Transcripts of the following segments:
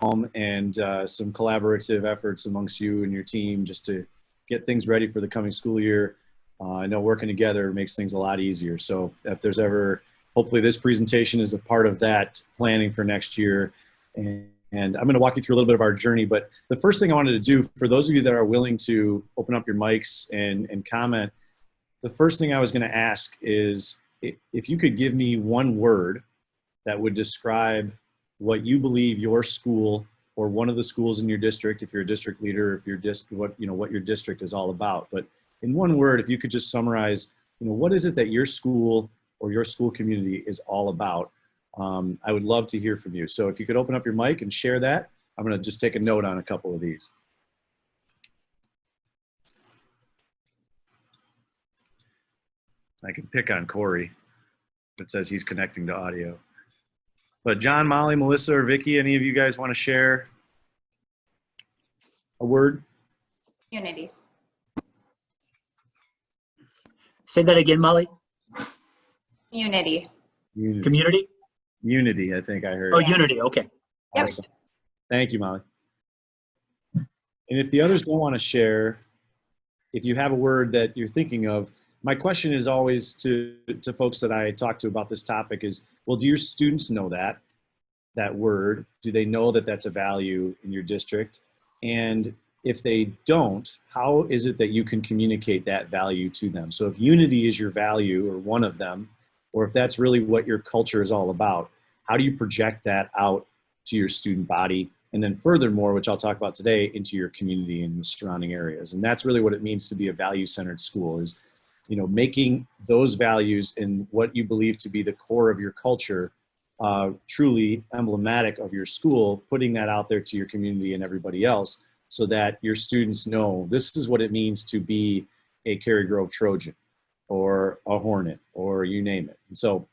and some collaborative efforts amongst you and your team just to get things ready for the coming school year. I know working together makes things a lot easier. So if there's ever, hopefully this presentation is a part of that planning for next year. And I'm going to walk you through a little bit of our journey. But the first thing I wanted to do, for those of you that are willing to open up your mics and comment, the first thing I was going to ask is if you could give me one word that would describe what you believe your school or one of the schools in your district, if you're a district leader, if you're just what your district is all about. But in one word, if you could just summarize, what is it that your school or your school community is all about? I would love to hear from you. So if you could open up your mic and share that, I'm going to just take a note on a couple of these. I can pick on Corey. It says he's connecting to audio. But John, Molly, Melissa, or Vicky, any of you guys want to share a word? Unity. Say that again, Molly. Unity. Unity. Community? Unity, I think I heard. Oh, unity, okay. Yep. Awesome. Thank you, Molly. And if the others don't want to share, if you have a word that you're thinking of, my question is always to folks that I talk to about this topic is, well, do your students know that word? Do they know that that's a value in your district? And if they don't, how is it that you can communicate that value to them? So if unity is your value or one of them, or if that's really what your culture is all about, how do you project that out to your student body? And then furthermore, which I'll talk about today, into your community and the surrounding areas. And that's really what it means to be a value-centered school is, making those values and what you believe to be the core of your culture truly emblematic of your school, putting that out there to your community and everybody else so that your students know this is what it means to be a Cary Grove Trojan or a Hornet or you name it. And so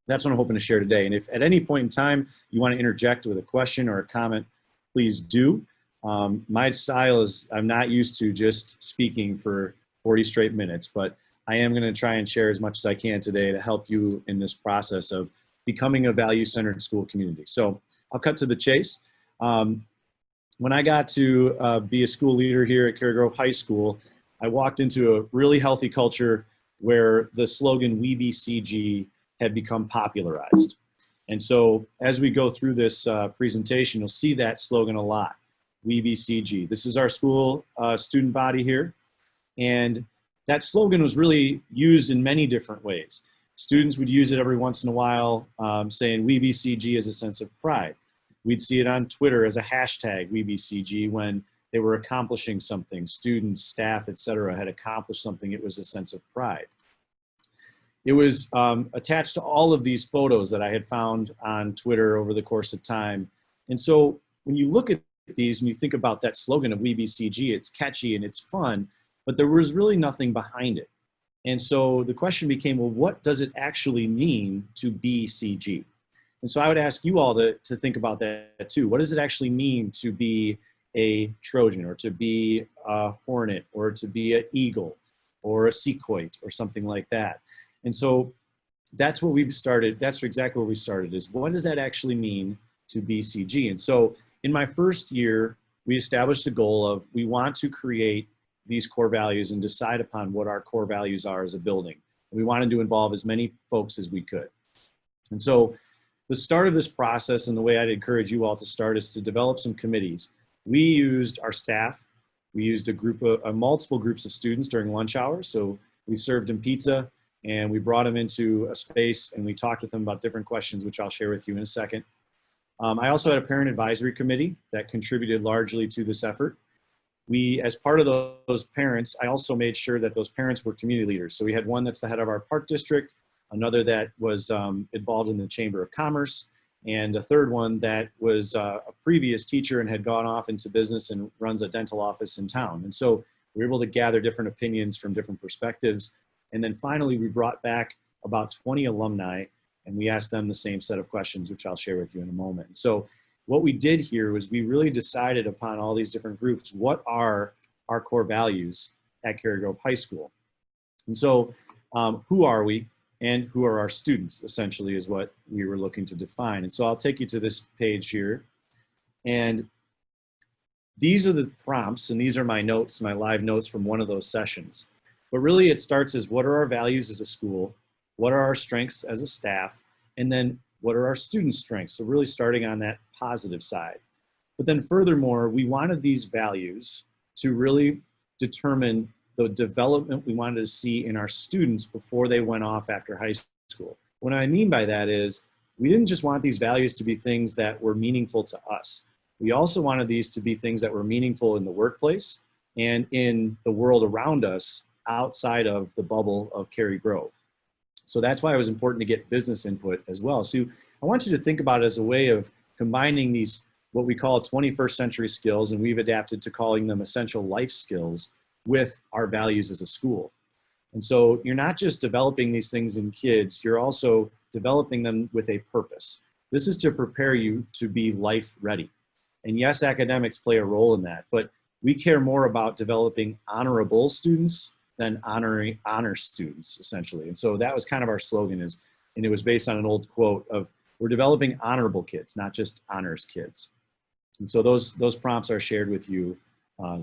that's what I'm hoping to share today. And if at any point in time you want to interject with a question or a comment, please do. My style is I'm not used to just speaking for 40 straight minutes, but I am going to try and share as much as I can today to help you in this process of becoming a value-centered school community. So I'll cut to the chase. When I got to be a school leader here at Cary Grove High School, I walked into a really healthy culture where the slogan, "We Be CG," had become popularized. And so as we go through this presentation, you'll see that slogan a lot, "We Be CG." This is our school student body here. And that slogan was really used in many different ways. Students would use it every once in a while, saying "We Be CG" as a sense of pride. We'd see it on Twitter as a hashtag, "We Be CG," when they were accomplishing something. Students, staff, etc., had accomplished something. It was a sense of pride. It was attached to all of these photos that I had found on Twitter over the course of time. And so when you look at these and you think about that slogan of "We Be CG," it's catchy and it's fun, but there was really nothing behind it. And so the question became, well, what does it actually mean to be CG? And so I would ask you all to think about that too. What does it actually mean to be a Trojan or to be a Hornet or to be an Eagle or a Sequoit or something like that? And so that's what we started. That's exactly where we started is what does that actually mean to be CG? And so in my first year, we established a goal of we want to create these core values and decide upon what our core values are as a building. We wanted to involve as many folks as we could. And so the start of this process and the way I'd encourage you all to start is to develop some committees. We used our staff. We used multiple groups of students during lunch hours. So we served them pizza and we brought them into a space and we talked with them about different questions, which I'll share with you in a second. I also had a parent advisory committee that contributed largely to this effort. As part of those parents, I also made sure that those parents were community leaders. So we had one that's the head of our park district, another that was involved in the Chamber of Commerce, and a third one that was a previous teacher and had gone off into business and runs a dental office in town. And so we were able to gather different opinions from different perspectives. And then finally, we brought back about 20 alumni and we asked them the same set of questions, which I'll share with you in a moment. So what we did here was we really decided upon all these different groups, what are our core values at Cary Grove High School? And so who are we and who are our students, essentially, is what we were looking to define. And so I'll take you to this page here. And these are the prompts, and these are my notes, my live notes from one of those sessions. But really it starts as, what are our values as a school? What are our strengths as a staff? And then what are our students' strengths? So really starting on that positive side. But then furthermore, we wanted these values to really determine the development we wanted to see in our students before they went off after high school. What I mean by that is, we didn't just want these values to be things that were meaningful to us. We also wanted these to be things that were meaningful in the workplace and in the world around us outside of the bubble of Cary Grove. So that's why it was important to get business input as well. So I want you to think about it as a way of combining these, what we call 21st century skills, and we've adapted to calling them essential life skills, with our values as a school. And so you're not just developing these things in kids, you're also developing them with a purpose. This is to prepare you to be life ready. And yes, academics play a role in that, but we care more about developing honorable students than honor students, essentially. And so that was kind of our slogan, and it was based on an old quote of, we're developing honorable kids, not just honors kids. And so those prompts are shared with you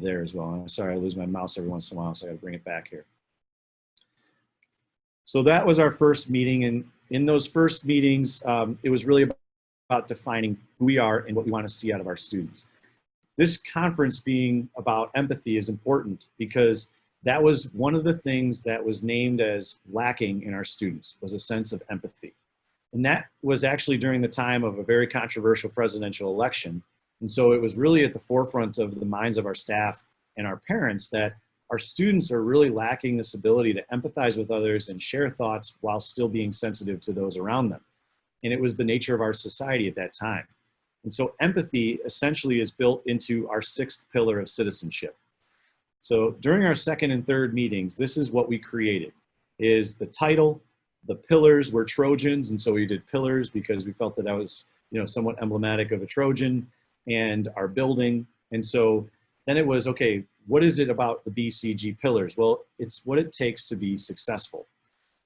there as well. I'm sorry, I lose my mouse every once in a while, so I gotta bring it back here. So that was our first meeting, and in those first meetings, it was really about defining who we are and what we want to see out of our students. This conference being about empathy is important because that was one of the things that was named as lacking in our students, was a sense of empathy. And that was actually during the time of a very controversial presidential election. And so it was really at the forefront of the minds of our staff and our parents that our students are really lacking this ability to empathize with others and share thoughts while still being sensitive to those around them. And it was the nature of our society at that time. And so empathy essentially is built into our sixth pillar of citizenship. So during our second and third meetings, this is what we created, is the title. The pillars were Trojans, and so we did pillars because we felt that was, somewhat emblematic of a Trojan, and our building. And so then it was, okay, what is it about the BCG pillars? Well, it's what it takes to be successful.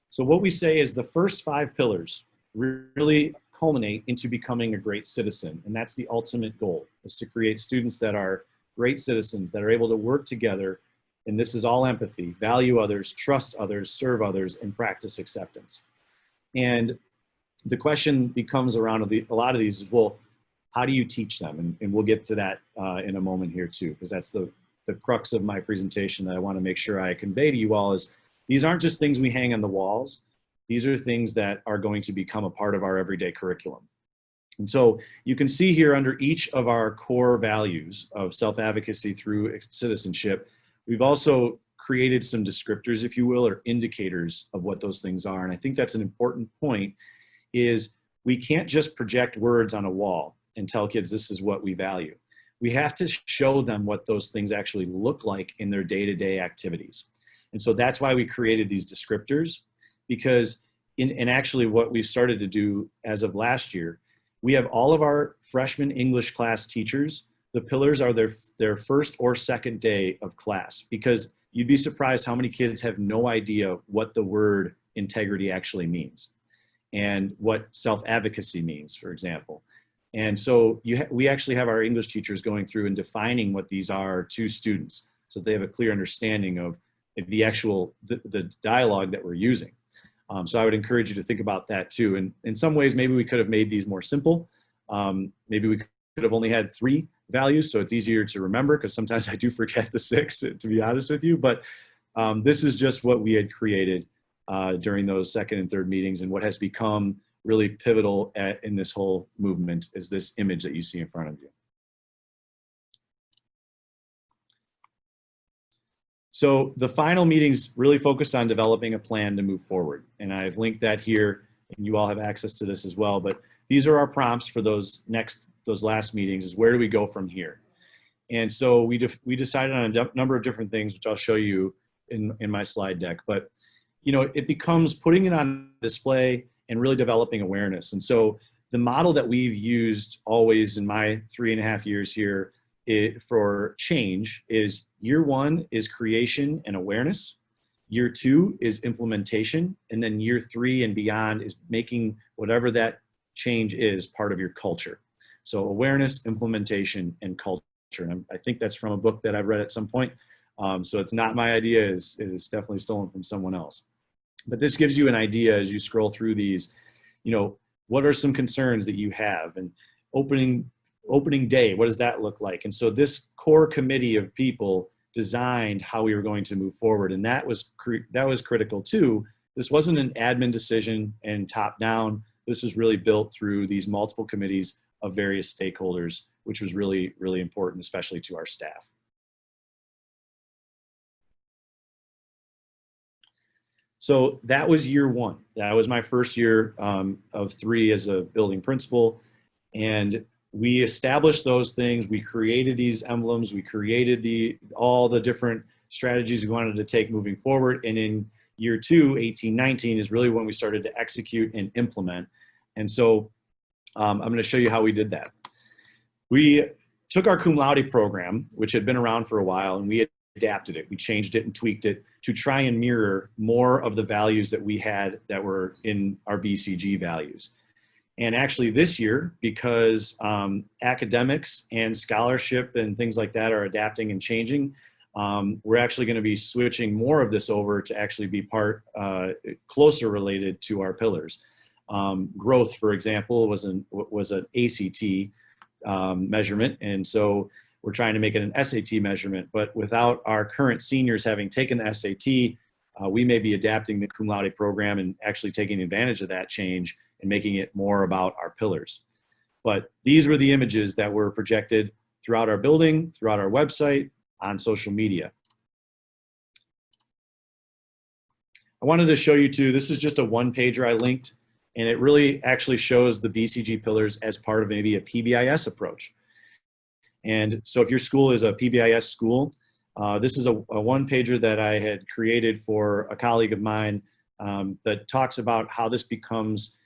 So what we say is the first 5 pillars really culminate into becoming a great citizen. And that's the ultimate goal, is to create students that are great citizens, that are able to work together. And this is all empathy, value others, trust others, serve others, and practice acceptance. And the question becomes around a lot of these is, well, how do you teach them? And we'll get to that in a moment here too, because that's the crux of my presentation that I want to make sure I convey to you all is, these aren't just things we hang on the walls. These are things that are going to become a part of our everyday curriculum. And so you can see here under each of our core values of self-advocacy through citizenship, we've also created some descriptors, if you will, or indicators of what those things are. And I think that's an important point, is we can't just project words on a wall and tell kids this is what we value. We have to show them what those things actually look like in their day-to-day activities. And so that's why we created these descriptors, because and actually what we've started to do as of last year, we have all of our freshman English class teachers, the pillars are their first or second day of class, because you'd be surprised how many kids have no idea what the word integrity actually means and what self-advocacy means, for example. And so we actually have our English teachers going through and defining what these are to students, so they have a clear understanding of the actual the dialogue that we're using. So I would encourage you to think about that too. And in some ways, maybe we could have made these more simple. Maybe we could have only had 3 values, so it's easier to remember, because sometimes I do forget the 6, to be honest with you. But this is just what we had created during those second and third meetings, and what has become really pivotal in this whole movement is this image that you see in front of you. So the final meetings really focused on developing a plan to move forward. And I've linked that here, and you all have access to this as well. But these are our prompts for those last meetings, is where do we go from here? And so we decided on a number of different things, which I'll show you in my slide deck. But it becomes putting it on display and really developing awareness. And so the model that we've used always in my 3.5 years here for change is, year 1 is creation and awareness. Year 2 is implementation. And then year 3 and beyond is making whatever that change is part of your culture. So awareness, implementation, and culture. And I think that's from a book that I've read at some point. So it's not my idea. It is definitely stolen from someone else. But this gives you an idea as you scroll through these, what are some concerns that you have? And opening day, what does that look like? And so this core committee of people designed how we were going to move forward. And that was critical too. This wasn't an admin decision and top down. This was really built through these multiple committees of various stakeholders, which was really, really important, especially to our staff. So that was year one. That was my first year of 3 as a building principal. And we established those things. We created these emblems. We created all the different strategies we wanted to take moving forward. And in year 2, 18, 19 is really when we started to execute and implement. And so I'm going to show you how we did that. We took our cum laude program, which had been around for a while, and we adapted it. We changed it and tweaked it to try and mirror more of the values that we had that were in our BCG values. And actually this year, because academics and scholarship and things like that are adapting and changing, we're actually going to be switching more of this over to actually be closer related to our pillars. Growth, for example, was an ACT measurement, and so we're trying to make it an SAT measurement. But without our current seniors having taken the SAT, we may be adapting the cum laude program and actually taking advantage of that change and making it more about our pillars. But these were the images that were projected throughout our building, throughout our website, on social media. I wanted to show you too, this is just a one-pager I linked, and it really actually shows the BCG pillars as part of maybe a PBIS approach. And so if your school is a PBIS school, this is a one-pager that I had created for a colleague of mine that talks about how this becomes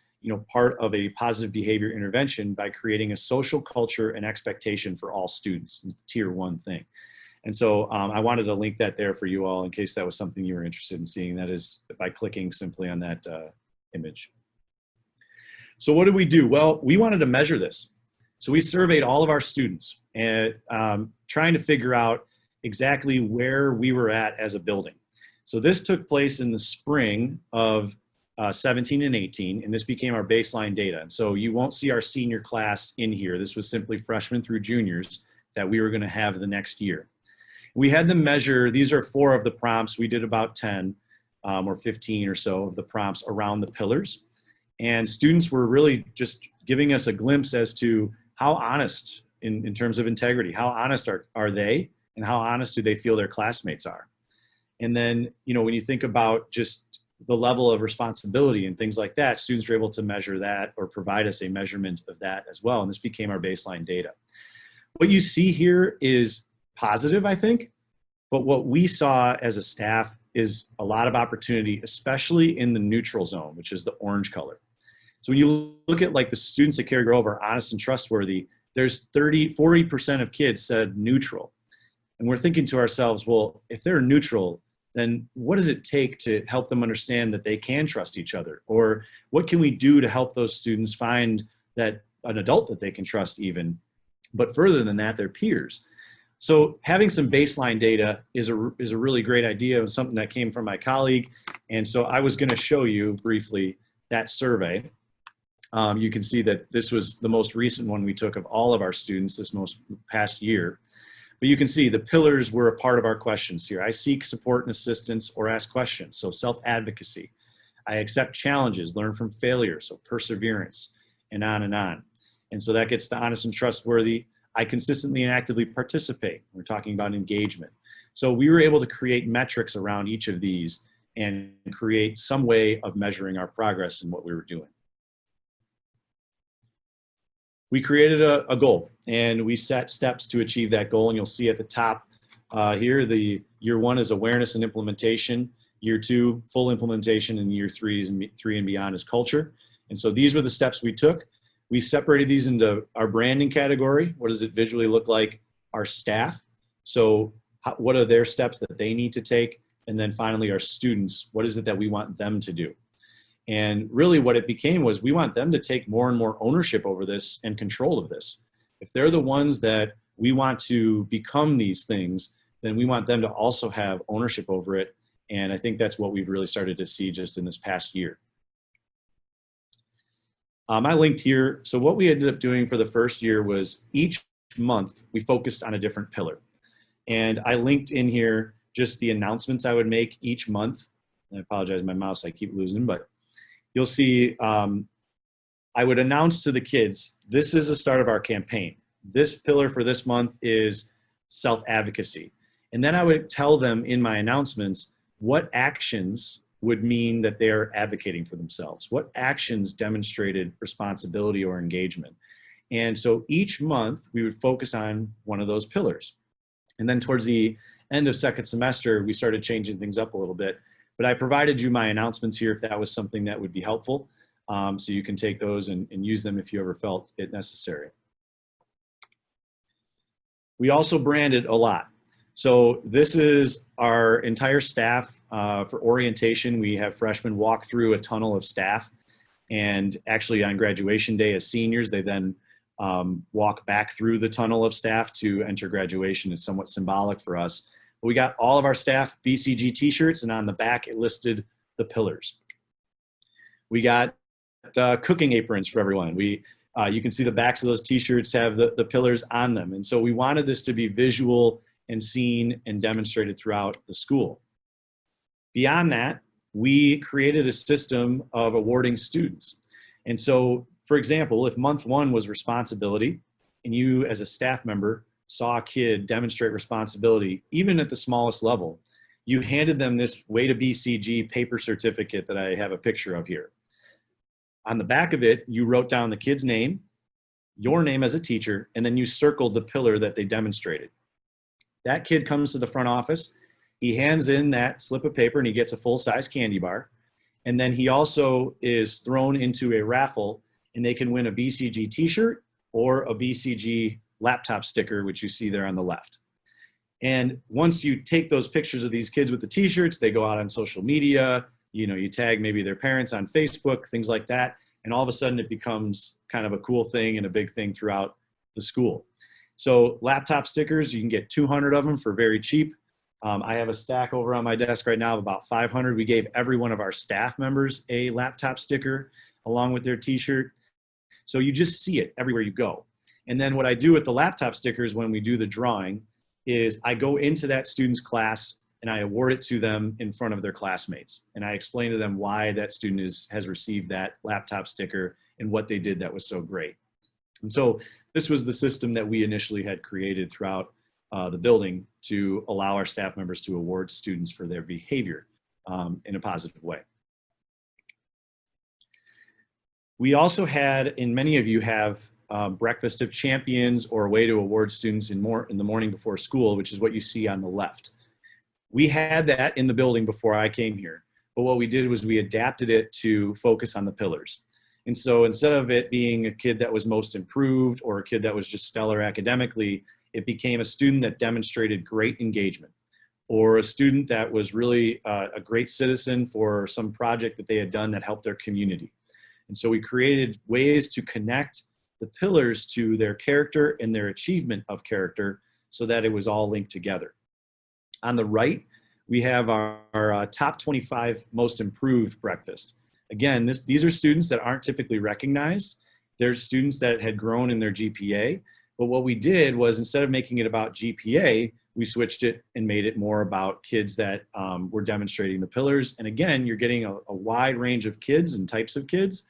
part of a positive behavior intervention by creating a social culture and expectation for all students. It's a tier 1 thing. And so I wanted to link that there for you all in case that was something you were interested in seeing. That is by clicking simply on that image. So what did we do? Well, we wanted to measure this. So we surveyed all of our students and trying to figure out exactly where we were at as a building. So this took place in the spring of 17 and 18, and this became our baseline data. And so you won't see our senior class in here. This was simply freshmen through juniors that we were going to have the next year. We had them measure, these are 4 of the prompts. We did about 10 or 15 or so of the prompts around the pillars. And students were really just giving us a glimpse as to how honest in terms of integrity, how honest are they, and how honest do they feel their classmates are. And then, when you think about just the level of responsibility and things like that, students were able to measure that or provide us a measurement of that as well. And this became our baseline data. What you see here is positive, I think, but what we saw as a staff is a lot of opportunity, especially in the neutral zone, which is the orange color. So when you look at like the students at Cary Grove are honest and trustworthy, there's 40% of kids said neutral. And we're thinking to ourselves, well, if they're neutral, then what does it take to help them understand that they can trust each other? Or what can we do to help those students find that an adult that they can trust even, but further than that, their peers? So having some baseline data is a really great idea and something that came from my colleague. And so I was gonna show you briefly that survey. You can see that this was the most recent one we took of all of our students this most past year. But you can see the pillars were a part of our questions here. I seek support and assistance or ask questions, so self-advocacy. I accept challenges, learn from failure, so perseverance, and on and on. And so that gets to honest and trustworthy. I consistently and actively participate. We're talking about engagement. So we were able to create metrics around each of these and create some way of measuring our progress in what we were doing. We created a goal and we set steps to achieve that goal. And you'll see at the top here, the year 1 is awareness and implementation. Year 2, full implementation, and year 3 and beyond is culture. And so these were the steps we took. We separated these into our branding category. What does it visually look like? Our staff. So what are their steps that they need to take? And then finally, our students, what is it that we want them to do? And really what it became was we want them to take more and more ownership over this and control of this. If they're the ones that we want to become these things, then we want them to also have ownership over it. And I think that's what we've really started to see just in this past year. I linked here. So what we ended up doing for the first year was each month we focused on a different pillar. And I linked in here just the announcements I would make each month. And I apologize, my mouse, I keep losing, but you'll see I would announce to the kids, this is the start of our campaign. This pillar for this month is self-advocacy. And then I would tell them in my announcements what actions would mean that they're advocating for themselves. What actions demonstrated responsibility or engagement? And so each month we would focus on one of those pillars. And then towards the end of second semester, we started changing things up a little bit. But I provided you my announcements here if that was something that would be helpful. So you can take those and use them if you ever felt it necessary. We also branded a lot. So this is our entire staff for orientation. We have freshmen walk through a tunnel of staff. And actually on graduation day as seniors, they then walk back through the tunnel of staff to enter graduation. It's somewhat symbolic for us. But we got all of our staff BCG t-shirts, and on the back it listed the pillars. We got cooking aprons for everyone. You can see the backs of those t-shirts have the pillars on them. And so we wanted this to be visual and seen and demonstrated throughout the school. Beyond that, we created a system of awarding students. And so, for example, if month one was responsibility, and you as a staff member saw a kid demonstrate responsibility, even at the smallest level, you handed them this Way to BCG paper certificate that I have a picture of here. On the back of it, you wrote down the kid's name, your name as a teacher, and then you circled the pillar that they demonstrated. That kid comes to the front office, he hands in that slip of paper and he gets a full-size candy bar. And then he also is thrown into a raffle and they can win a BCG t-shirt or a BCG laptop sticker, which you see there on the left. And once you take those pictures of these kids with the t-shirts, they go out on social media, you tag maybe their parents on Facebook, things like that. And all of a sudden it becomes kind of a cool thing and a big thing throughout the school. So laptop stickers, you can get 200 of them for very cheap. I have a stack over on my desk right now of about 500. We gave every one of our staff members a laptop sticker along with their t-shirt. So you just see it everywhere you go. And then what I do with the laptop stickers when we do the drawing is I go into that student's class and I award it to them in front of their classmates. And I explain to them why that student has received that laptop sticker and what they did that was so great. And so this was the system that we initially had created throughout the building to allow our staff members to award students for their behavior in a positive way. We also had, and many of you have, breakfast of champions or a way to award students in the morning before school, which is what you see on the left. We had that in the building before I came here, but what we did was we adapted it to focus on the pillars. And so instead of it being a kid that was most improved or a kid that was just stellar academically, it became a student that demonstrated great engagement or a student that was really a great citizen for some project that they had done that helped their community. And so we created ways to connect the pillars to their character and their achievement of character so that it was all linked together. On the right, we have our top 25 most improved breakfast. Again, these are students that aren't typically recognized. They're students that had grown in their GPA. But what we did was instead of making it about GPA, we switched it and made it more about kids that were demonstrating the pillars. And again, you're getting a wide range of kids and types of kids,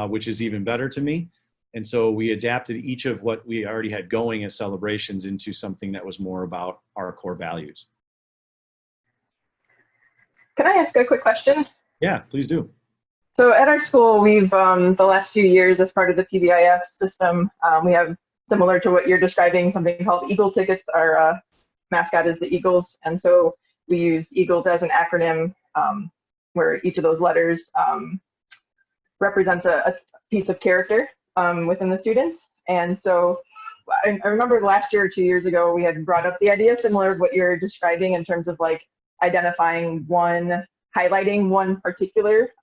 which is even better to me. And so we adapted each of what we already had going as celebrations into something that was more about our core values. Can I ask a quick question? Yeah, please do. So at our school, we've, the last few years, as part of the PBIS system, we have, similar to what you're describing, something called Eagle tickets. Our mascot is the Eagles. And so we use Eagles as an acronym where each of those letters represents a piece of character within the students. And so I remember last year or 2 years ago, we had brought up the idea similar to what you're describing in terms of like identifying highlighting one particular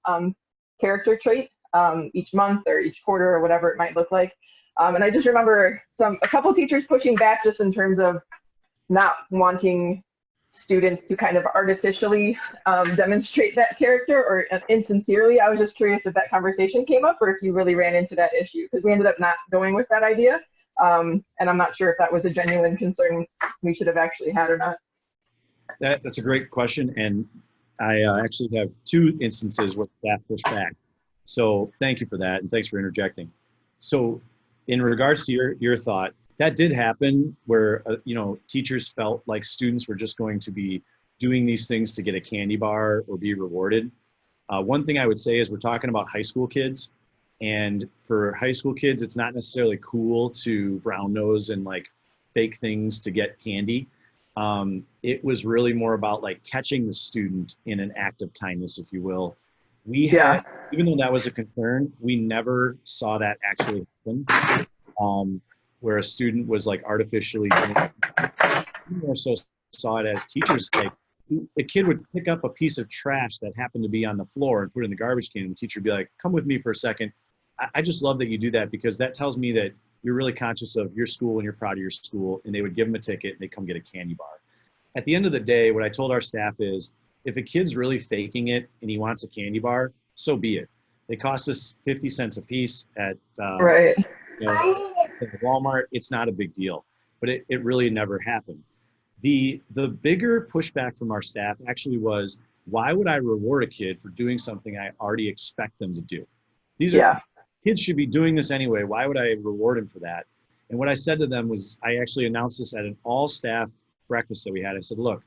character trait each month or each quarter or whatever it might look like. And I just remember a couple teachers pushing back just in terms of not wanting students to kind of artificially demonstrate that character or insincerely. I was just curious if that conversation came up or if you really ran into that issue, because we ended up not going with that idea. And I'm not sure if that was a genuine concern we should have actually had or not. That's a great question. And I actually have two instances where staff pushed back. So thank you for that. And thanks for interjecting. So in regards to your thought, that did happen where, teachers felt like students were just going to be doing these things to get a candy bar or be rewarded. One thing I would say is we're talking about high school kids. And for high school kids, it's not necessarily cool to brown nose and like fake things to get candy. It was really more about like catching the student in an act of kindness, if you will. We had, even though that was a concern, we never saw that actually happen. Where a student was like artificially doing it. We more so saw it as teachers, like a kid would pick up a piece of trash that happened to be on the floor and put it in the garbage can, and the teacher would be like, come with me for a second. I just love that you do that, because that tells me that you're really conscious of your school and you're proud of your school. And they would give them a ticket and they come get a candy bar. At the end of the day, what I told our staff is, if a kid's really faking it and he wants a candy bar, so be it. They cost us 50 cents a piece at Right. at Walmart. It's not a big deal, but it really never happened. The bigger pushback from our staff actually was, why would I reward a kid for doing something I already expect them to do? These are kids should be doing this anyway. Why would I reward them for that? And what I said to them was, I actually announced this at an all staff breakfast that we had. I said, look,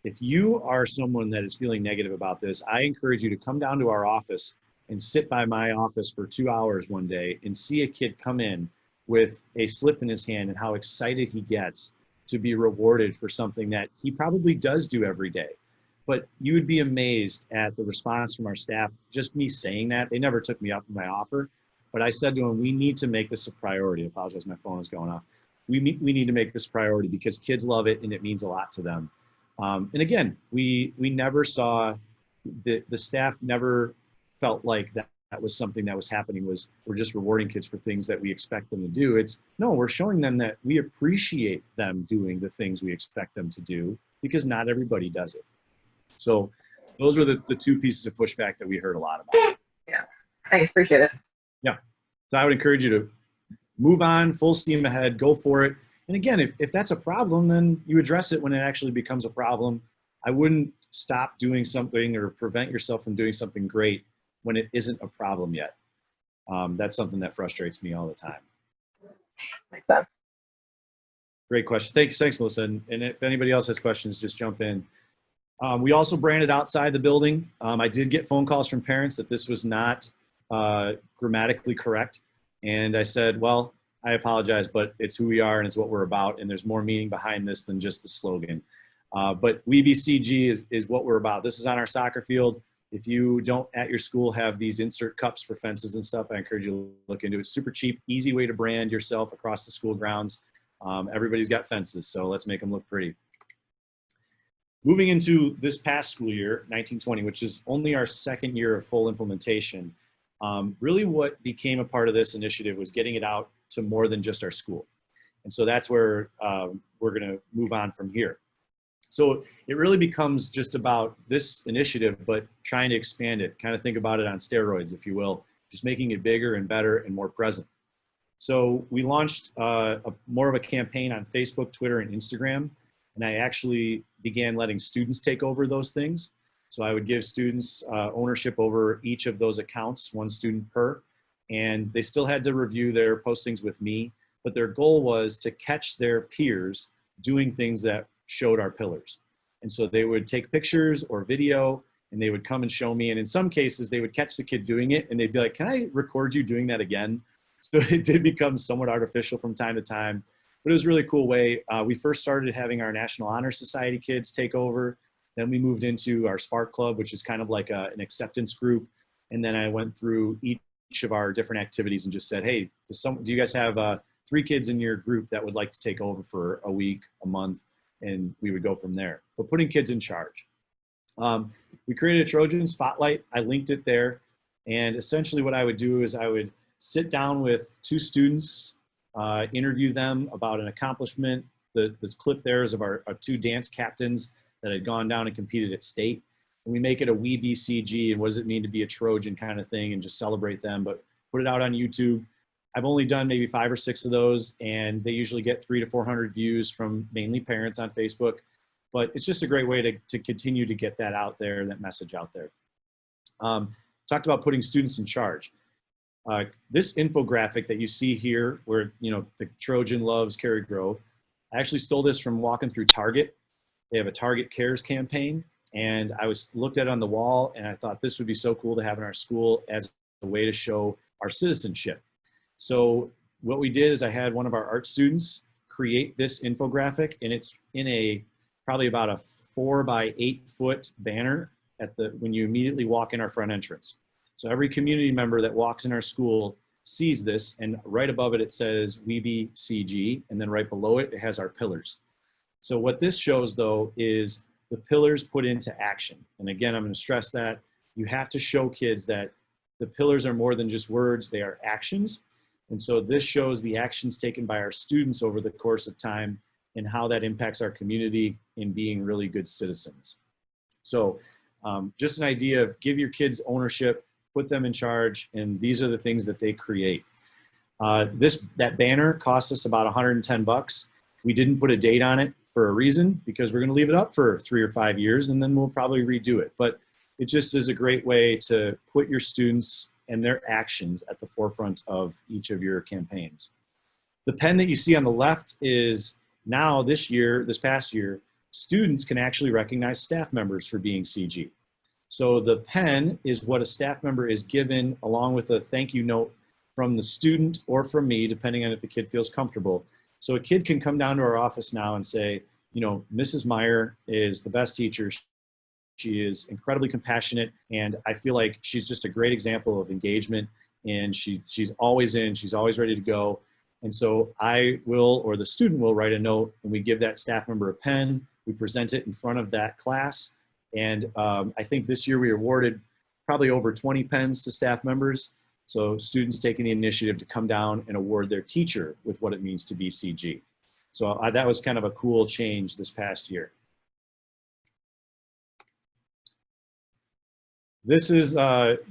if you are someone that is feeling negative about this, I encourage you to come down to our office and sit by my office for 2 hours one day and see a kid come in with a slip in his hand and how excited he gets to be rewarded for something that he probably does do every day. But you would be amazed at the response from our staff. Just me saying that, they never took me up on my offer, but I said to them, we need to make this a priority. I apologize, my phone is going off. We need to make this a priority because kids love it and it means a lot to them. And again, we never saw, the staff never felt like that was something that was happening, was we're just rewarding kids for things that we expect them to do. It's, no, we're showing them that we appreciate them doing the things we expect them to do, because not everybody does it. So those were the two pieces of pushback that we heard a lot about. Yeah, thanks, appreciate it. Yeah, so I would encourage you to move on, full steam ahead, go for it. And again, if that's a problem, then you address it when it actually becomes a problem. I wouldn't stop doing something or prevent yourself from doing something great when it isn't a problem yet. That's something that frustrates me all the time. Makes sense. Great question. Thanks, Melissa. And if anybody else has questions, just jump in. We also branded outside the building. I did get phone calls from parents that this was not grammatically correct. And I said, well, I apologize, but it's who we are and it's what we're about. And there's more meaning behind this than just the slogan. But We Be CG is what we're about. This is on our soccer field. If you don't at your school have these insert cups for fences and stuff, I encourage you to look into it. It's super cheap, easy way to brand yourself across the school grounds. Everybody's got fences, so let's make them look pretty. Moving into this past school year, 1920, which is only our second year of full implementation, really what became a part of this initiative was getting it out to more than just our school. And so that's where we're gonna move on from here. So it really becomes just about this initiative, but trying to expand it, kind of think about it on steroids, if you will, just making it bigger and better and more present. So we launched more of a campaign on Facebook, Twitter, and Instagram. And I actually began letting students take over those things. So I would give students ownership over each of those accounts, one student per, and they still had to review their postings with me, but their goal was to catch their peers doing things that showed our pillars. And so they would take pictures or video and they would come and show me. And in some cases they would catch the kid doing it and they'd be like, can I record you doing that again? So it did become somewhat artificial from time to time. But it was a really cool way. We first started having our National Honor Society kids take over. Then we moved into our Spark Club, which is kind of like an acceptance group. And then I went through each of our different activities and just said, hey, do you guys have 3 kids in your group that would like to take over for a week, a month? And we would go from there. But putting kids in charge. We created a Trojan Spotlight. I linked it there. And essentially what I would do is I would sit down with 2 students interview them about an accomplishment. This clip there is of our two dance captains that had gone down and competed at state. And we make it a We Be CG and what does it mean to be a Trojan kind of thing and just celebrate them, but put it out on YouTube. I've only done maybe 5 or 6 of those, and they usually get 300 to 400 views from mainly parents on Facebook. But it's just a great way to continue to get that out there, that message out there. Talked about putting students in charge. This infographic that you see here, where the Trojan loves Cary Grove, I actually stole this from walking through Target. They have a Target Cares campaign, and I looked at it on the wall, and I thought this would be so cool to have in our school as a way to show our citizenship. So what we did is I had one of our art students create this infographic, and it's in probably about a 4 by 8 foot banner when you immediately walk in our front entrance. So every community member that walks in our school sees this, and right above it, it says We Be CG, and then right below it, it has our pillars. So what this shows though is the pillars put into action. And again, I'm going to stress that you have to show kids that the pillars are more than just words, they are actions. And so this shows the actions taken by our students over the course of time and how that impacts our community in being really good citizens. So just an idea of give your kids ownership, put them in charge, and these are the things that they create. That banner cost us about 110 bucks. We didn't put a date on it for a reason, because we're gonna leave it up for 3 or 5 years and then we'll probably redo it. But it just is a great way to put your students and their actions at the forefront of each of your campaigns. The pen that you see on the left is now this past year, students can actually recognize staff members for being CG. So the pen is what a staff member is given along with a thank you note from the student or from me, depending on if the kid feels comfortable. So a kid can come down to our office now and say, Mrs. Meyer is the best teacher. She is incredibly compassionate, and I feel like she's just a great example of engagement, and she's always in, she's always ready to go. And so I will, or the student will, write a note, and we give that staff member a pen. We present it in front of that class. And I think this year we awarded probably over 20 pens to staff members. So students taking the initiative to come down and award their teacher with what it means to be CG. So that was kind of a cool change this past year. This is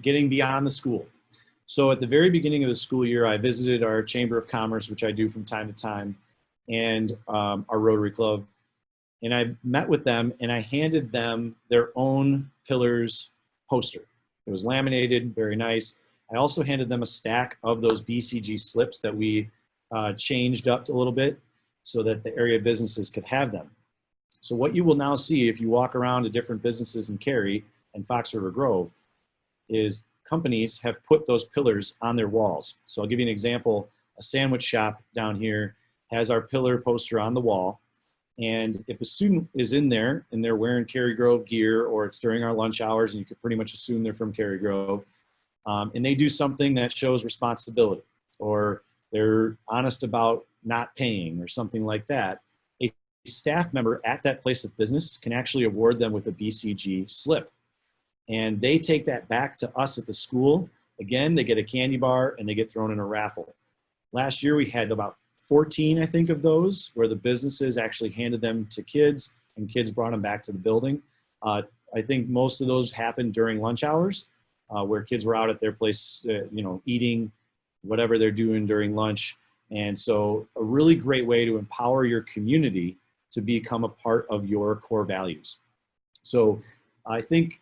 getting beyond the school. So at the very beginning of the school year, I visited our Chamber of Commerce, which I do from time to time, and our Rotary Club. And I met with them and I handed them their own pillars poster. It was laminated, very nice. I also handed them a stack of those BCG slips that we changed up a little bit so that the area businesses could have them. So what you will now see if you walk around to different businesses in Cary and Fox River Grove is companies have put those pillars on their walls. So I'll give you an example. A sandwich shop down here has our pillar poster on the wall. And if a student is in there and they're wearing Cary Grove gear, or it's during our lunch hours and you could pretty much assume they're from Cary Grove, and they do something that shows responsibility, or they're honest about not paying or something like that, a staff member at that place of business can actually award them with a BCG slip. And they take that back to us at the school. Again, they get a candy bar and they get thrown in a raffle. Last year we had about 14, I think, of those where the businesses actually handed them to kids and kids brought them back to the building. I think most of those happened during lunch hours where kids were out at their place, eating whatever they're doing during lunch. And so a really great way to empower your community to become a part of your core values. So I think,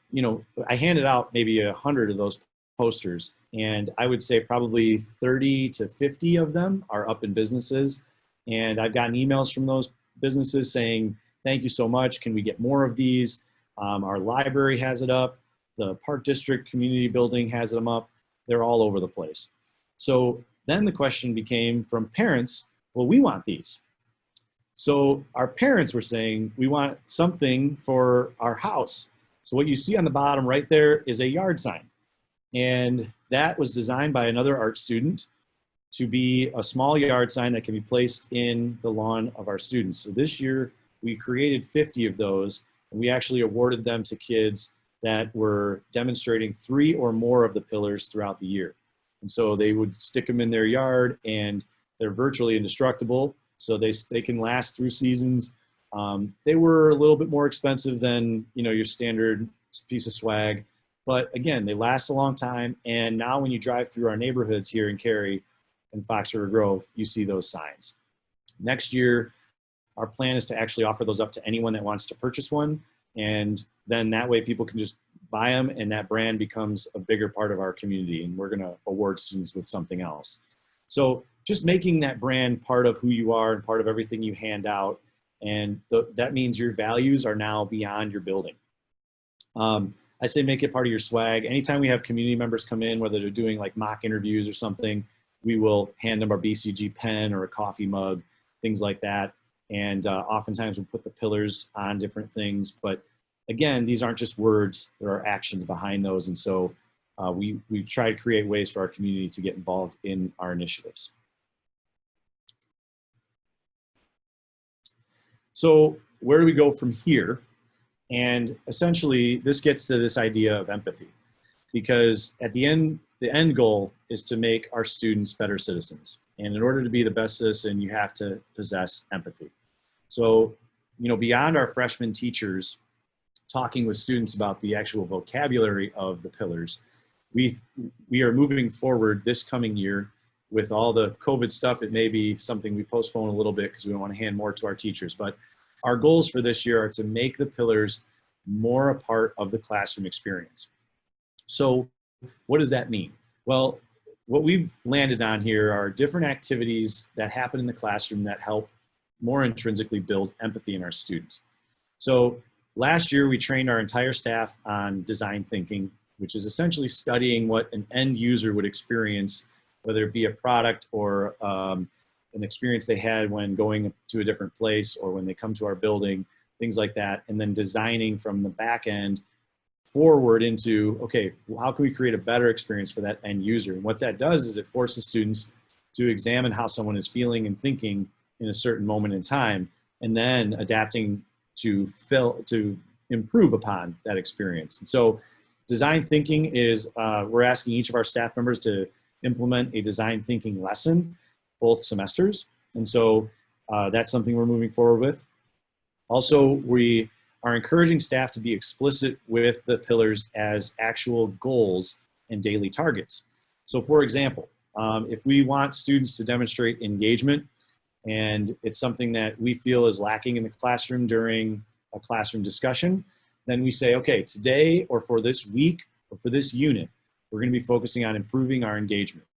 I handed out maybe 100 of those posters, and I would say probably 30 to 50 of them are up in businesses. And I've gotten emails from those businesses saying, thank you so much. Can we get more of these? Our library has it up. The Park District Community Building has them up. They're all over the place. So then the question became from parents, well, we want these. So our parents were saying, we want something for our house. So what you see on the bottom right there is a yard sign. And that was designed by another art student to be a small yard sign that can be placed in the lawn of our students. So this year we created 50 of those, and we actually awarded them to kids that were demonstrating 3 or more of the pillars throughout the year. And so they would stick them in their yard, and They're virtually indestructible, so they can last through seasons. They were a little bit more expensive than, you know, your standard piece of swag, but again, they last a long time. And now when you drive through our neighborhoods here in Cary and Fox River Grove, you see those signs. Next year, our plan is to actually offer those up to anyone that wants to purchase one. And then that way people can just buy them, and that brand becomes a bigger part of our community, and we're going to award students with something else. So just making that brand part of who you are and part of everything you hand out. And that means your values are now beyond your building. I say make it part of your swag. Anytime we have community members come in, whether they're doing like mock interviews or something, we will hand them our BCG pen or a coffee mug, things like that. And oftentimes we'll put the pillars on different things. But again, these aren't just words, there are actions behind those. And so we try to create ways for our community to get involved in our initiatives. So where do we go from here? And essentially, this gets to this idea of empathy, because at the end goal is to make our students better citizens. And in order to be the best citizen, you have to possess empathy. So, you know, beyond our freshman teachers talking with students about the actual vocabulary of the pillars, we are moving forward this coming year with all the COVID stuff. It may be something we postpone a little bit because we want to hand more to our teachers, but our goals for this year are to make the pillars more a part of the classroom experience. So what does that mean? Well, what we've landed on here are different activities that happen in the classroom that help more intrinsically build empathy in our students. So last year we trained our entire staff on design thinking, which is essentially studying what an end user would experience, whether it be a product or an experience they had when going to a different place or when they come to our building, things like that, and then designing from the back end forward into, okay, well, how can we create a better experience for that end user? And what that does is it forces students to examine how someone is feeling and thinking in a certain moment in time, and then adapting to improve upon that experience. And so design thinking is, we're asking each of our staff members to implement a design thinking lesson both semesters. And so that's something we're moving forward with. Also, we are encouraging staff to be explicit with the pillars as actual goals and daily targets. So for example, if we want students to demonstrate engagement and it's something that we feel is lacking in the classroom during a classroom discussion, then we say, okay, today or for this week or for this unit, we're going to be focusing on improving our engagement.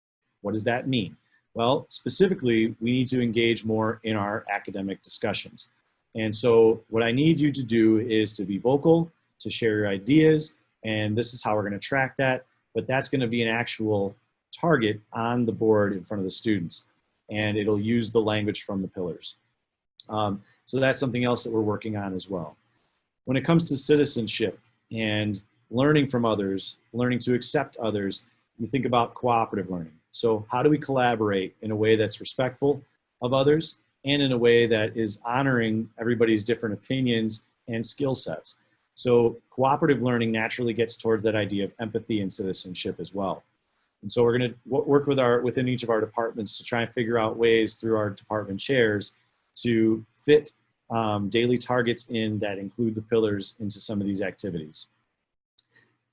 What does that mean? Well, specifically, we need to engage more in our academic discussions. And so what I need you to do is to be vocal, to share your ideas, and this is how we're going to track that. But that's going to be an actual target on the board in front of the students, and it'll use the language from the pillars. So that's something else that we're working on as well. When it comes to citizenship and learning from others, learning to accept others, you think about cooperative learning. So how do we collaborate in a way that's respectful of others and in a way that is honoring everybody's different opinions and skill sets? So cooperative learning naturally gets towards that idea of empathy and citizenship as well. And so we're going to work within each of our departments to try and figure out ways through our department chairs to fit daily targets in that include the pillars into some of these activities.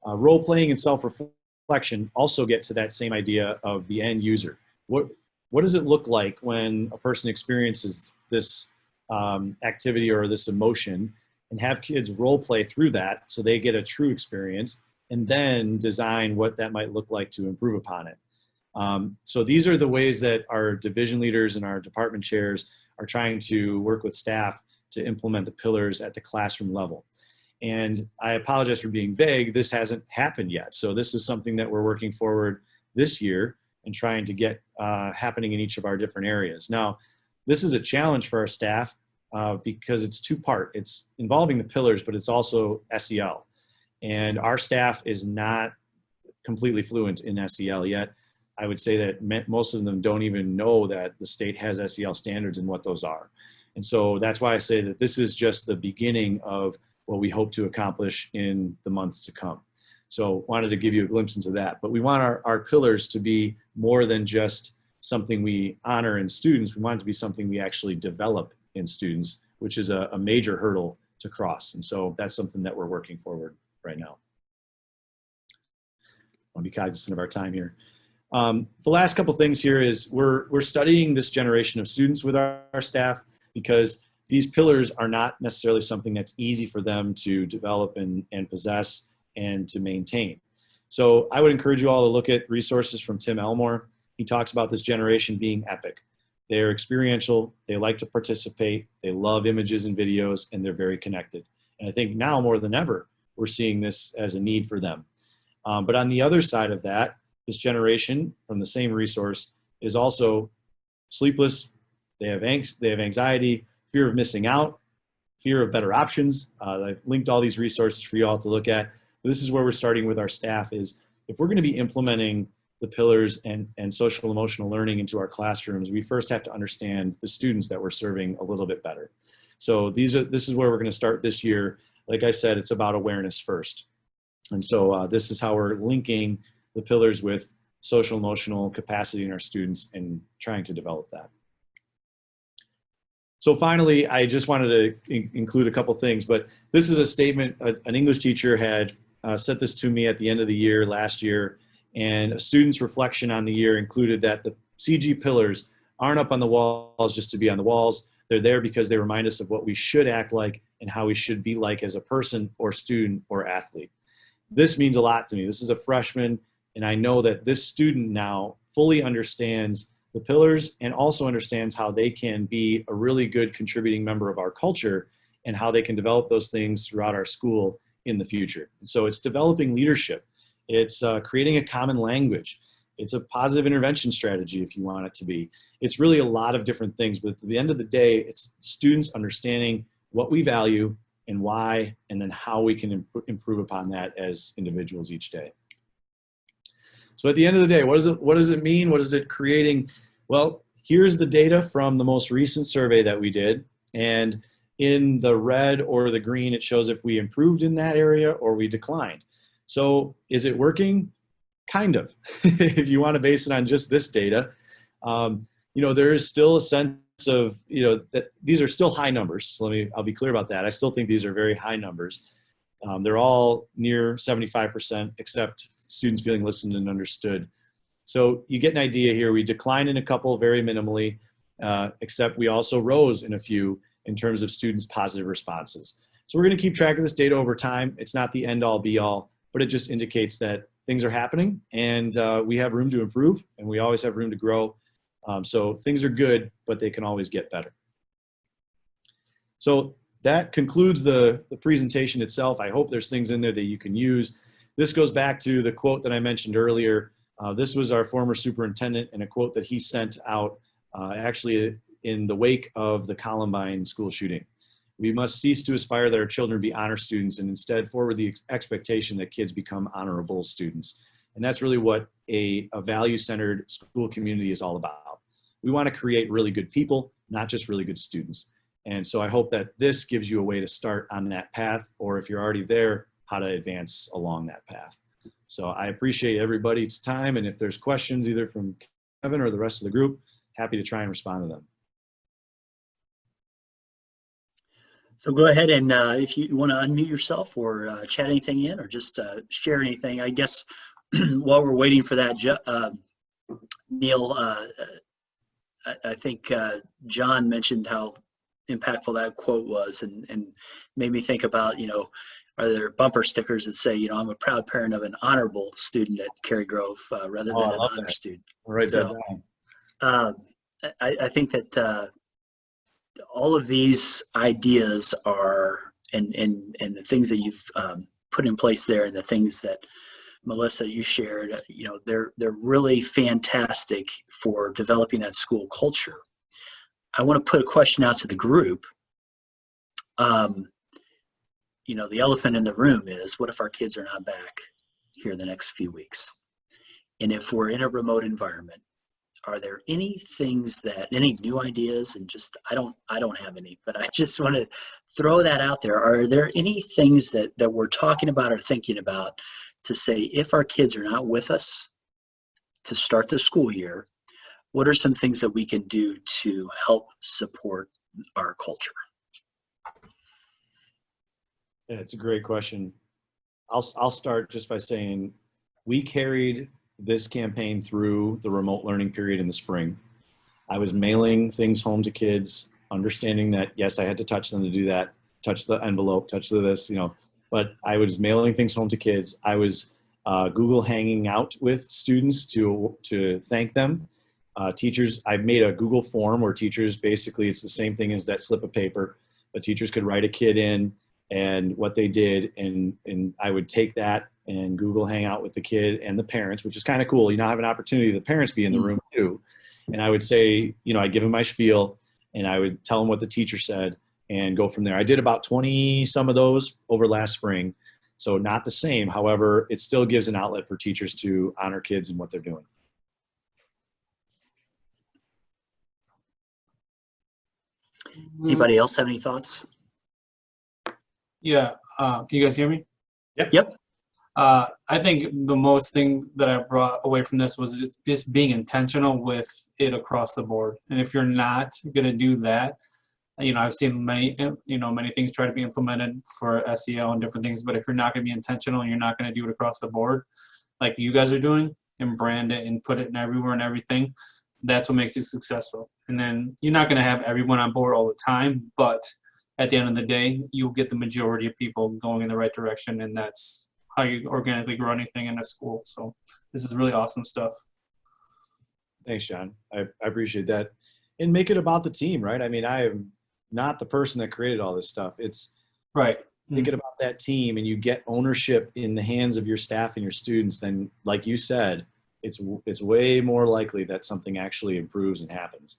Role playing and self-reflection also get to that same idea of the end user. What does it look like when a person experiences this activity or this emotion, and have kids role play through that so they get a true experience, and then design what that might look like to improve upon it. So these are the ways that our division leaders and our department chairs are trying to work with staff to implement the pillars at the classroom level. And I apologize for being vague. This hasn't happened yet. So this is something that we're working forward this year and trying to get happening in each of our different areas. Now, this is a challenge for our staff because it's two-part. It's involving the pillars, but it's also SEL. And our staff is not completely fluent in SEL yet. I would say that most of them don't even know that the state has SEL standards and what those are. And so that's why I say that this is just the beginning of what we hope to accomplish in the months to come. So wanted to give you a glimpse into that. But we want our pillars to be more than just something we honor in students. We want it to be something we actually develop in students, which is a major hurdle to cross. And so that's something that we're working forward right now. I'll be cognizant of our time here. The last couple things here is we're studying this generation of students with our staff, because these pillars are not necessarily something that's easy for them to develop and possess and to maintain. So I would encourage you all to look at resources from Tim Elmore. He talks about this generation being epic. They're experiential, they like to participate, they love images and videos, and they're very connected. And I think now more than ever, we're seeing this as a need for them. But on the other side of that, this generation from the same resource is also sleepless. They have anxiety, fear of missing out, fear of better options. I've linked all these resources for you all to look at. This is where we're starting with our staff is if we're going to be implementing the pillars and social emotional learning into our classrooms, we first have to understand the students that we're serving a little bit better. So this is where we're going to start this year. Like I said, it's about awareness first. And so this is how we're linking the pillars with social emotional capacity in our students and trying to develop that. So finally, I just wanted to include a couple things, but this is a statement an English teacher had sent this to me at the end of the year last year, and a student's reflection on the year included that the CG pillars aren't up on the walls just to be on the walls. They're there because they remind us of what we should act like and how we should be like as a person or student or athlete. This means a lot to me. This is a freshman, and I know that this student now fully understands the pillars and also understands how they can be a really good contributing member of our culture and how they can develop those things throughout our school in the future. So it's developing leadership. It's creating a common language. It's a positive intervention strategy if you want it to be. It's really a lot of different things, but at the end of the day, it's students understanding what we value and why, and then how we can improve upon that as individuals each day. So at the end of the day, what does it mean? What is it creating? Well, here's the data from the most recent survey that we did. And in the red or the green, it shows if we improved in that area or we declined. So is it working? Kind of, if you want to base it on just this data. There is still a sense of, that these are still high numbers. So I'll be clear about that. I still think these are very high numbers. They're all near 75%, except students feeling listened and understood. So you get an idea here. We declined in a couple very minimally, except we also rose in a few in terms of students' positive responses. So we're going to keep track of this data over time. It's not the end all be all, but it just indicates that things are happening and we have room to improve and we always have room to grow. So things are good, but they can always get better. So that concludes the presentation itself. I hope there's things in there that you can use. This goes back to the quote that I mentioned earlier. This was our former superintendent and a quote that he sent out actually in the wake of the Columbine school shooting. We must cease to aspire that our children be honor students and instead forward the expectation that kids become honorable students. And that's really what a value-centered school community is all about. We want to create really good people, not just really good students. And so I hope that this gives you a way to start on that path, or if you're already there, how to advance along that path. So I appreciate everybody's time, and if there's questions either from Kevin or the rest of the group, happy to try and respond to them. So go ahead and if you want to unmute yourself or chat anything in or just share anything, I guess while we're waiting for that, Neil, I think John mentioned how impactful that quote was and made me think about, are there bumper stickers that say, I'm a proud parent of an honorable student at Cary Grove rather than an honor student. I'll write that down. I think that all of these ideas are, and the things that you've put in place there and the things that Melissa, you shared, they're really fantastic for developing that school culture. I want to put a question out to the group. The elephant in the room is, what if our kids are not back here in the next few weeks? And if we're in a remote environment, are there any things any new ideas? And just, I don't have any, but I just want to throw that out there. Are there any things that we're talking about or thinking about to say, if our kids are not with us to start the school year, what are some things that we can do to help support our culture? Yeah, it's a great question. I'll start just by saying we carried this campaign through the remote learning period in the spring. I was mailing things home to kids, understanding that, yes, I had to touch them to do that, touch the envelope, touch the this, but I was mailing things home to kids. I was Google hanging out with students to thank them. Teachers, I made a Google form where teachers, basically it's the same thing as that slip of paper, but teachers could write a kid in and what they did, and I would take that and Google hang out with the kid and the parents, which is kind of cool. You now have an opportunity, the parents be in the room too. And I would say, I'd give them my spiel and I would tell them what the teacher said and go from there. I did about 20 some of those over last spring. So not the same. However, it still gives an outlet for teachers to honor kids and what they're doing. Anybody else have any thoughts? Yeah. Can you guys hear me? Yep. I think the most thing that I brought away from this was just being intentional with it across the board. And if you're not going to do that, I've seen many things try to be implemented for SEO and different things, but if you're not going to be intentional and you're not going to do it across the board, like you guys are doing, and brand it and put it in everywhere and everything, that's what makes it successful. And then you're not going to have everyone on board all the time, but at the end of the day, you'll get the majority of people going in the right direction, and that's how you organically grow anything in a school. So this is really awesome stuff. Thanks, John. I appreciate that. And make it about the team, right? I mean, I am not the person that created all this stuff. It's right. Thinking about that team, and you get ownership in the hands of your staff and your students, then like you said, it's way more likely that something actually improves and happens.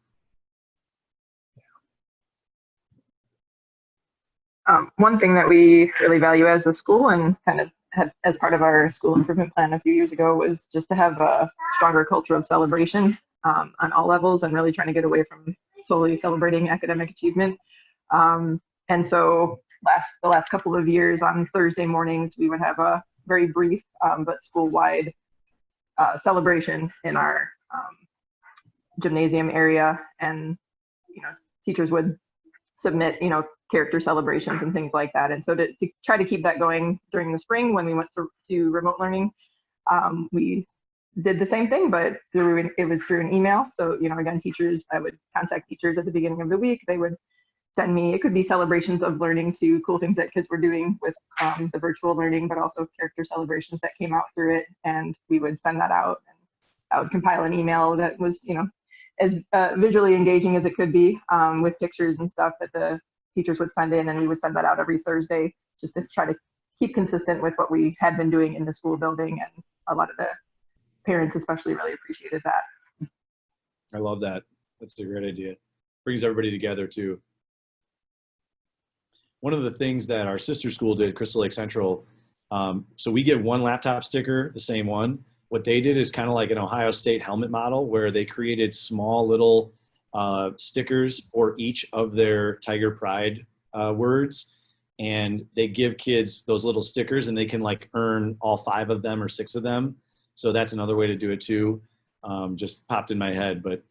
One thing that we really value as a school and kind of had as part of our school improvement plan a few years ago was just to have a stronger culture of celebration on all levels, and really trying to get away from solely celebrating academic achievement. And so the last couple of years on Thursday mornings, we would have a very brief but school-wide celebration in our gymnasium area, and teachers would submit character celebrations and things like that. And so to try to keep that going during the spring when we went to remote learning, we did the same thing, but it was through an email. So again, I would contact teachers at the beginning of the week. They would send me, it could be celebrations of learning to cool things that kids were doing with the virtual learning, but also character celebrations that came out through it. And we would send that out, and I would compile an email that was, as visually engaging as it could be, with pictures and stuff that the teachers would send in, and we would send that out every Thursday just to try to keep consistent with what we had been doing in the school building. And a lot of the parents especially really appreciated that. I love that. That's a great idea. Brings everybody together too. One of the things that our sister school did, Crystal Lake Central, so we get one laptop sticker, the same one. What they did is kind of like an Ohio State helmet model, where they created small little stickers for each of their Tiger Pride words, and they give kids those little stickers, and they can like earn all 5 of them or 6 of them. So that's another way to do it too. Just popped in my head. But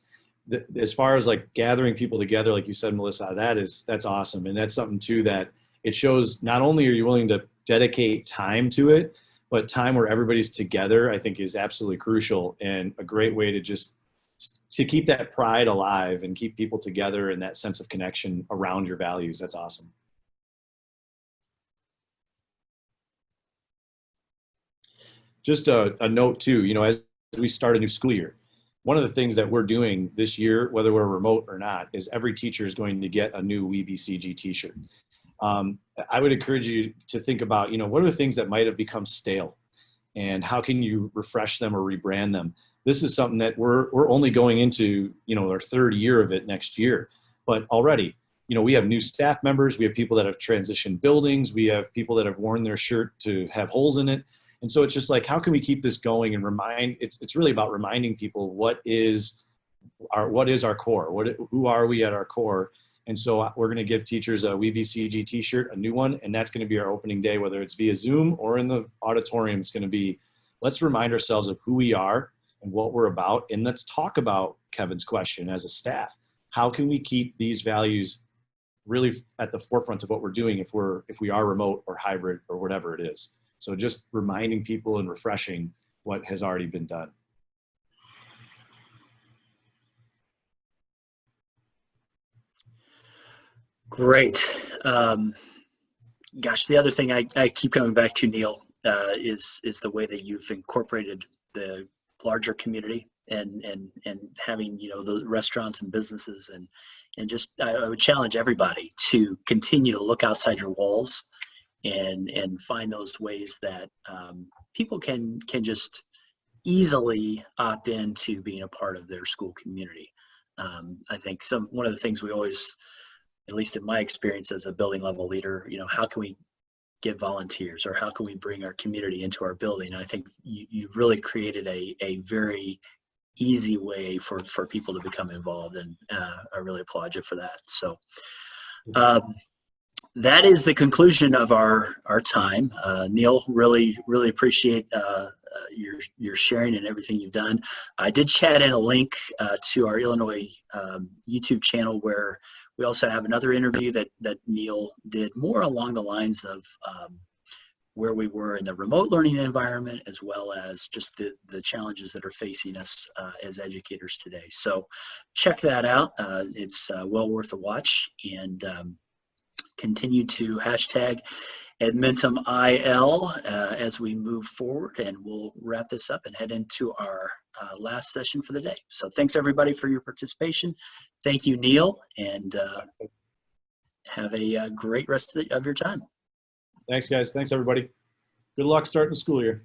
as far as like gathering people together, like you said, Melissa, that's awesome. And that's something too that it shows not only are you willing to dedicate time to it, but time where everybody's together, I think is absolutely crucial, and a great way to keep that pride alive and keep people together and that sense of connection around your values. That's awesome. Just a note too, as we start a new school year, one of the things that we're doing this year, whether we're remote or not, is every teacher is going to get a new WeBCG t-shirt. I would encourage you to think about, what are the things that might have become stale, and how can you refresh them or rebrand them? This is something that we're only going into, our 3rd year of it next year. But already, we have new staff members, we have people that have transitioned buildings, we have people that have worn their shirt to have holes in it. And so it's just like, how can we keep this going and it's really about reminding people what is our core, who are we at our core. And so we're going to give teachers a WeBCG t-shirt, a new one, and that's going to be our opening day, whether it's via Zoom or in the auditorium. It's going to be, let's remind ourselves of who we are and what we're about, and let's talk about Kevin's question as a staff. How can we keep these values really at the forefront of what we're doing if we are remote or hybrid or whatever it is? So just reminding people and refreshing what has already been done. Great. Gosh, the other thing I keep coming back to, Neil, is the way that you've incorporated the larger community and having, you know, those restaurants and businesses and just I would challenge everybody to continue to look outside your walls and find those ways that people can just easily opt into being a part of their school community. I think one of the things we always, at least in my experience as a building level leader, you know, how can we get volunteers or how can we bring our community into our building? And I think you've really created a very easy way for people to become involved, and I really applaud you for that. So that is the conclusion of our time. Neil, really appreciate your sharing and everything you've done. I did chat in a link to our Illinois YouTube channel, where we also have another interview that Neil did more along the lines of where we were in the remote learning environment, as well as just the challenges that are facing us as educators today. So check that out. It's well worth a watch, and continue to hashtag AdmentumIL as we move forward, and we'll wrap this up and head into our last session for the day. So thanks everybody for your participation. Thank you, Neil, and have a great rest of your time. Thanks, guys. Thanks, everybody. Good luck starting the school year.